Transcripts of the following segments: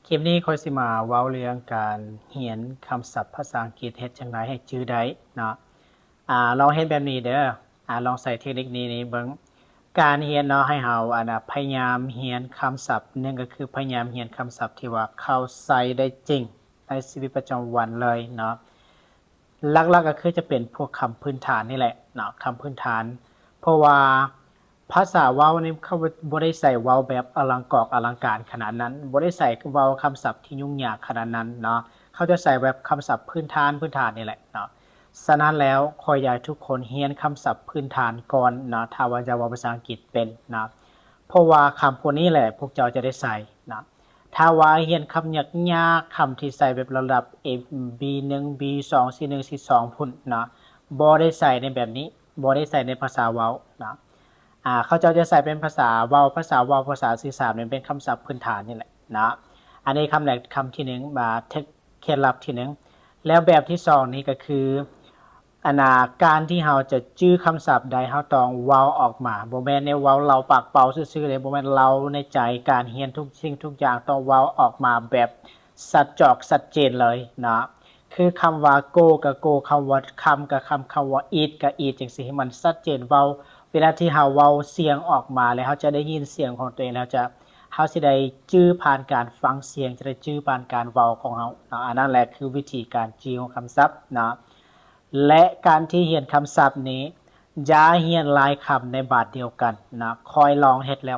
คลิปนี้ค่อยสิมาเว้าเรื่องการเรียนคำศัพท์ภาษาอังกฤษเฮ็ดจั่งใดให้จื้อได้เนาะลองเฮ็ดแบบนี้เด้อลองใส่เทคนิคนี้เบิ่งการเรียนเนาะให้เฮาพยายามเรียนคำศัพท์หนึ่งก็คือพยายามเรียนคำศัพท์ที่ว่าเข้าใช้ได้จริงในชีวิตประจำวันเลยเนาะหลักๆก็คือจะเป็นพวกคำพื้นฐานนี่แหละเนาะคำพื้นฐานเพราะว่าภาษาเว้านี่เขาบ่ได้ใส่เว้าแบบอลังกอกอลังการขนาดนั้นบ่ได้ใส่เว้าคำศัพท์ที่ยุ่งยากขนาดนั้นเนาะเขาจะใส่แบบคำศัพท์พื้นฐานนี่แหละเนาะฉะนั้นแล้วขออยากให้ทุกคนเรียนคำศัพท์พื้นฐานก่อนเนาะถ้าว่าจะเว้าภาษาอังกฤษเป็นนะเพราะว่าคำพวกนี้แหละพวกเจ้าจะได้ใส่นะถ้าว่าเรียนคำยากๆคำที่ใส่แบบระดับ A B1 B2 C1 C2 พุ่นนะบ่ได้ใส่ในแบบนี้บ่ได้ใส่ในภาษาเว้านะเขาจะใส่เป็นภาษาเว้าภาษาสื่อสารเป็นคำศัพท์พื้นฐานนี่แหละนะอันนี้คำแรกคำที่1มาเคล็ดลับที่1แล้วแบบที่2นี่ก็คือการที่เราจะจื้อคำศัพท์ใดเราต้องเว้าออกมาบ่แม่นแนวเว้าเราปากเปล่าซื่อๆเลยบ่แม่นเราในใจการเรียนทุกสิ่งทุกอย่างต้องเว้าออกมาแบบสัดจอกชัดเจนเลยนะคือคำว่า go ก็ go คำว่าคำก็คำว่า eat ก็ eat จังซี่ให้มันชัดเจนเว้าเวลาที่เราเว้าเสียงออกมาแล้วเราจะได้ยินเสียงของตัวเองแล้วเราสิได้จื้อผ่านการฟังเสียงจะได้จื้อผ่านการเว้าของเราอันนั้นแหละคือวิธีการจื้อของคำศัพท์นะและการที่เรียนคำศัพท์นี้อย่าเรียนหลายคำในบาทเดียวกันนะคอยลองเฮ็ดแล้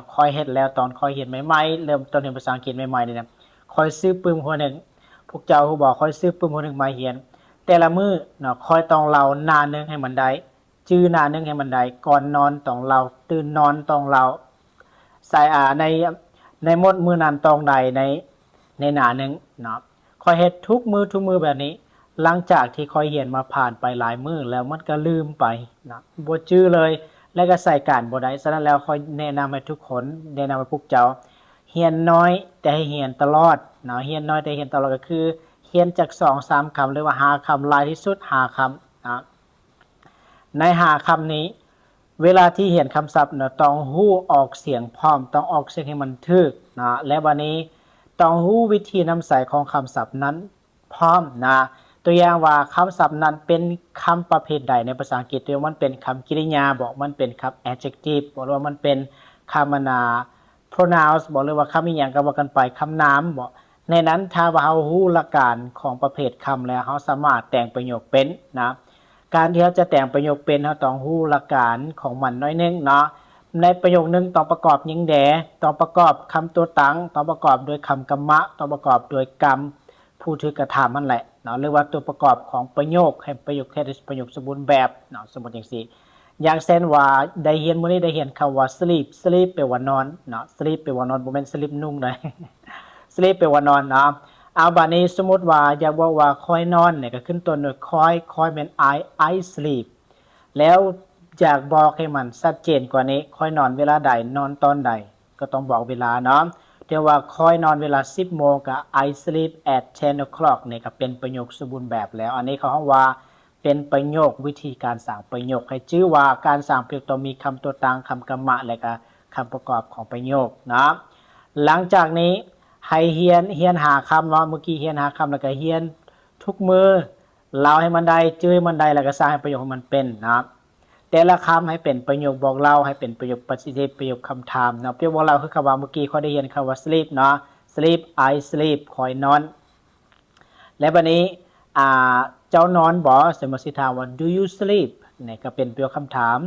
วตอนคอยเรียนใหม่ๆเริ่มต้นเรียนภาษาอังกฤษใหม่ๆนี่นะคอยซื้อปึ้มหัวหนึ่งพวกเจ้าฮู้บ่คอยซื้อปึ้มหัวหนึ่งมาเรียนแต่ละมื้อเนาะคอยต้องเล่าหน้านึงให้มันได้จื้อหน้านึงให้มันได้ก่อนนอนต้องเล่าตื่นนอนต้องเล่าใส่ในหมดมื้อนั้นต้องได้ในหน้านึงเนาะคอยเฮ็ดทุกมื้อแบบนี้หลังจากที่คอยเรียนมาผ่านไปหลายมื้อแล้วมันก็ลืมไปนะบ่จื้อเลยแล้วก็ใส่การบ่ได้ฉะนั้นแล้วคอยแนะนำให้ทุกคนแนะนำให้พวกเจ้าเรียนน้อยแต่ให้เรียนตลอดเนาะเรียนน้อยแต่เรียนตลอดก็คือเรียนจาก 2-3 คำหรือว่า5คำหลายที่สุด5คำนะใน5คำนี้เวลาที่เรียนคำศัพท์นะต้องฮู้ออกเสียงพร้อมต้องออกเสียงให้มันถูกนะและบัดนี้ต้องฮู้วิธีนำใส่ของคำศัพท์นั้นพร้อมนะตัวอย่างว่าคำศัพท์นั้นเป็นคำประเภทใดในภาษาอังกฤษตัวมันเป็นคำกริยาบอกมันเป็นคำ adjective บอกว่ามันเป็นคำpronouns บอกเลยว่าคำอีหยังก็ว่ากันไปคำนามบอกในนั้นถ้าว่าเราฮู้หลักการของประเภทคำแล้วเราสามารถแต่งประโยคเป็นนะการที่เราจะแต่งประโยคเป็นเราต้องฮู้หลักการของมันน้อยนึงเนาะในประโยคนึงต้องประกอบหยังแดต้องประกอบคำตัวตั้งต้องประกอบด้วยคำกรรมะต้องประกอบด้วยกรรมผู้ถือกระทำนั่นแหละเนาะหรือว่าตัวประกอบของประโยคให้ประโยคแค่ประโยคสมบูรณ์แบบเนาะสมมุติจังซี่อย่างเช่นว่าได้เรียนมื้อนี้ได้เรียนคำว่า sleep แปลว่านอนเนาะ sleep แปลว่านอนบ่แม่น sleep นุ่งได้ sleep แปลว่านอนเนาะเอาบัดนี้สมมุติว่าอยากบอกว่าคอยนอนเนี่ยก็ขึ้นต้นด้วยคอยแม่น I sleep แล้วอยากบอกให้มันชัดเจนกว่านี้คอยนอนเวลาใดนอนตอนใดก็ต้องบอกเวลาเนาะเรียกว่าคอยนอนเวลา 10 โมงกับ I sleep at 10 o'clock เนี่ยก็เป็นประโยคสมบูรณ์แบบแล้วอันนี้เขาเรียกว่าเป็นประโยควิธีการสร้างประโยคให้ชื่อว่าการสร้างประโยคต้องมีคำตัวตั้งคำกรรมะและก็คำประกอบของประโยคนะหลังจากนี้ให้เฮียนหาคำว่าเมื่อกี้เฮียนหาคำแล้วก็เฮียนทุกมือเล่าให้มันได้จื้อให้มันได้แล้วก็สร้างให้ประโยคให้มันเป็นนะแต่ละคำให้เป็นประโยคบอกเล่าให้เป็นประโยคปฏิเสธประโยคคำถามเนาะประโยคบอกเล่าคือคำว่าเมื่อกี้เขาได้เรียนคำว่า sleep เนาะ sleep I sleep คอยนอนและบัดนี้เจ้านอนบ่สมมุติสิถามว่า do you sleep นี่ก็เป็นประโยคคำถาม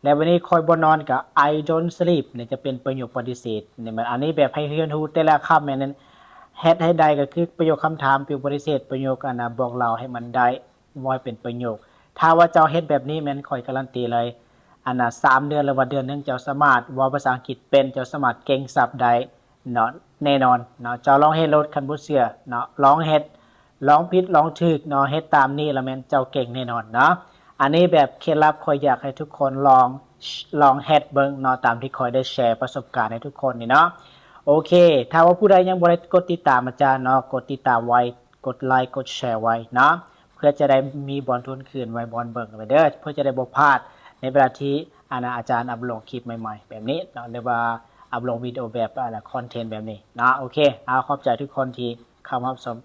และวันนี้คอยบ่นอนก็ I don't sleep นี่จะเป็นประโยคปฏิเสธนี่มันอันนี้แบบให้เรียนรู้แต่ละคำแม่นั้นเฮ็ดให้ได้ก็คือประโยคคำถามประโยคปฏิเสธประโยคบอกเล่าให้มันได้บ่ให้เป็นประโยคถ้าว่าเจ้าเฮ็ดแบบนี้แม่นค่อยการันตีเลย3 เดือนหรือว่าเดือนนึงเจ้าสามารถเว้าภาษาอังกฤษเป็นเจ้าสามารถเก่งศัพท์ได้เนาะแน่นอนเนาะเจ้าลองเฮ็ดโลดคันบ่เชื่อเนาะลองเฮ็ดลองผิดลองถูกเนาะเฮ็ดตามนี้แล้วแม่นเจ้าเก่งแน่นอนเนาะอันนี้แบบเคล็ดลับค่อยอยากให้ทุกคนลองเฮ็ดเบิ่งเนาะตามที่ค่อยได้แชร์ประสบการณ์ให้ทุกคนนี่เนาะโอเคถ้าว่าผู้ใดยังบ่ได้กดติดตามอาจารย์เนาะกดติดตามไว้กดไลค์กดแชร์ไว้เนาะเพื่อจะได้มีบอลทุนคืนไว้บอลเบิ่งไว้เด้อเพื่อจะได้บ่พลาดในเวลาที่อาจารย์อัปโหลดคลิปใหม่ๆแบบนี้เนาะหรือว่า อัปโหลดวิดีโอแบบคอนเทนต์แบบนี้เนาะโอเคเอาขอบใจทุกคนที่เข้ามารับชม